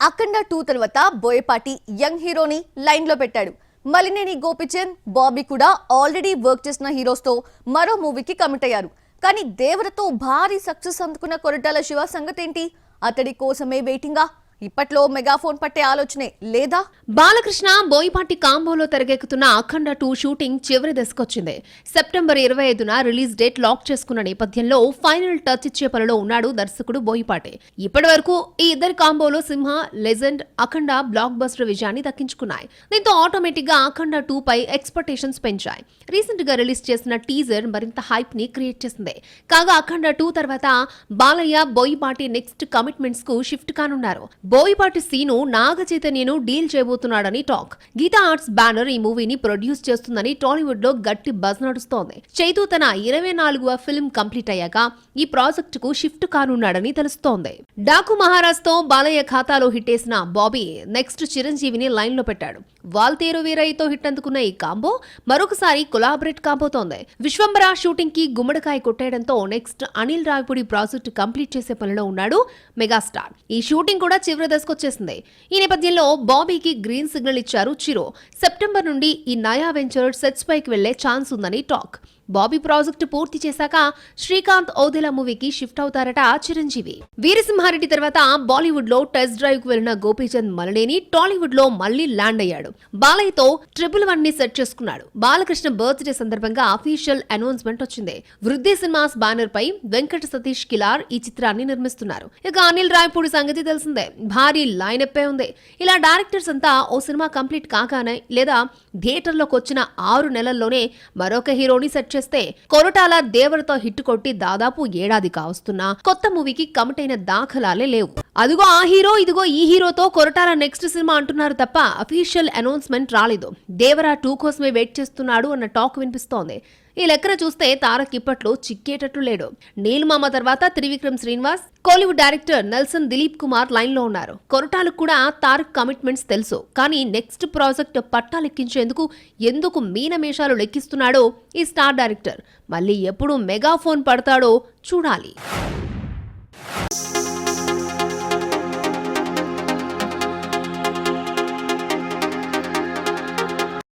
అఖండ 2 తర్వాత బోయపాటి యంగ్ హీరోని లైన్ లో పెట్టాడు. మలినేని గోపిచంద్, బాబీ కూడా ఆల్రెడీ వర్క్ చేసిన హీరోస్ తో మరో మూవీకి కమిట్ అయ్యారు. కానీ దేవరతో భారీ సక్సెస్ అందుకున్న కొరటాల శివ సంగతి ఏంటి? అతడి కోసమే వెయిటింగా? ఇప్పట్లో మెగాఫోన్ పట్టే ఆలోచనే లేదా? బాలకృష్ణ బోయపాటి కాంబోలో తెరకెక్కుతున్న అఖండ 2 షూటింగ్ చివరి దశకొచ్చింది. సెప్టెంబర్ 25న రిలీజ్ డేట్ లాక్ చేసుకున్న నేపథ్యంలో ఫైనల్ టచ్ ఇచ్చే పనిలో ఉన్నాడు దర్శకుడు బోయపాటి. ఇప్పటి వరకు ఈ ఇద్దరి కాంబోలో Simha, Legend, Akhanda blockbuster విజయాన్ని దక్కించుకున్నాయి. దీంతో ఆటోమేటిక్ గా అఖండ 2 పై ఎక్స్పెక్టేషన్స్ పెంచాయి. రీసెంట్ గా రిలీజ్ చేసిన టీజర్ మరింత హైప్ ని క్రియేట్ చేసింది. కాగా అఖండ 2 తర్వాత బాలయ్య, బోయపాటి నెక్స్ట్ కమిట్మెంట్స్ కు షిఫ్ట్ కానున్నారు. బోయపాటి సీను నాగ చైతన్యను డీల్ చేయబోతున్నాడని టాక్. గీతా ఆర్ట్స్ బ్యానర్ ఈ మూవీని ప్రొడ్యూస్ చేస్తుందని టాలీవుడ్ లో గట్టి బజ్ నడుస్తోంది. చైతూ తన 24వ ఫిల్మ్ కంప్లీట్ అయ్యాక ఈ ప్రాజెక్ట్ కు షిఫ్ట్ కానున్నాడని తెలుస్తోంది. డాకు మహారాజ్ తో బాలయ్య ఖాతాలో హిట్టేసిన బాబీ నెక్స్ట్ చిరంజీవిని లైన్ లో పెట్టాడు. వాల్తేరు వీరయ్యతో హిట్ అందుకున్న ఈ కాంబో మరొకసారి కొలాబరేట్ కాబోతోంది. విశ్వంబర షూటింగ్ కి గుమ్మడికాయ కొట్టేయడంతో next Anil Ravipudi project complete చేసే పనిలో ఉన్నాడు మెగాస్టార్. ఈ షూటింగ్ కూడా చివరి దశకొచ్చేసింది. ఈ నేపథ్యంలో బాబీకి గ్రీన్ సిగ్నల్ ఇచ్చారు చిరు. సెప్టెంబర్ నుండి ఈ నయా వెంచర్ సెట్స్ పైకి వెళ్లే ఛాన్స్ ఉందని టాక్. బాబీ ప్రాజెక్టు పూర్తి చేశాక శ్రీకాంత్ ఓదెలా మూవీకి షిఫ్ట్ అవుతారట చిరంజీవి. వీరసింహారెడ్డి తర్వాత బాలీవుడ్ లో టెస్ట్ డ్రైవ్ కు వెళ్లిన గోపీచంద్ మలినేని టాలీవుడ్ లో మళ్లీ ల్యాండ్ అయ్యాడు. బాలయ్యతో 111 ని సెట్ చేసుకున్నాడు. బాలకృష్ణ బర్త్డే సందర్భంగా అఫీషియల్ అనౌన్స్మెంట్ వచ్చింది. వృద్ధి సినిమాస్ బ్యానర్ పై వెంకట సతీష్ కిలార్ ఈ చిత్రాన్ని నిర్మిస్తున్నారు. ఇక అనిల్ రావిపూడి సంగతి తెలిసిందే. భారీ లైనప్పే ఉంది. ఇలా డైరెక్టర్స్ అంతా ఓ సినిమా కంప్లీట్ కాగానే లేదా థియేటర్లోకి వచ్చిన 6 నెలల్లోనే మరొక హీరోని సెట్ చేస్తే కొరటాల దేవరతో హిట్ కొట్టి దాదాపు ఏడాది కావస్తున్నా కొత్త మూవీకి కమిట్ అయిన దాఖలాలే లేవు. అదిగో ఆ హీరో, ఇదిగో ఈ హీరోతో కొరటాల నెక్స్ట్ సినిమా అంటున్నారు తప్ప అఫీషియల్ అనౌన్స్మెంట్ రాలేదు. దేవరా 2 కోసమే వెయిట్ చేస్తున్నాడు అన్న టాక్ వినిపిస్తోంది. ఈ లెక్కన చూస్తే తారక్ ఇప్పట్లో చిక్కేటట్లు లేడు. నీల్మామ తర్వాత Trivikram Srinivas, Kollywood director Nelson Dilip Kumar line లో ఉన్నారు. కొరటాలకు కూడా తారక్ కమిట్మెంట్స్ తెలుసు. కానీ నెక్స్ట్ ప్రాజెక్ట్ పట్టాలెక్కించేందుకు ఎందుకు మీనమేషాలు లెక్కిస్తున్నాడో ఈ స్టార్ డైరెక్టర్. మళ్ళీ ఎప్పుడు మెగాఫోన్ పడతాడో చూడాలి.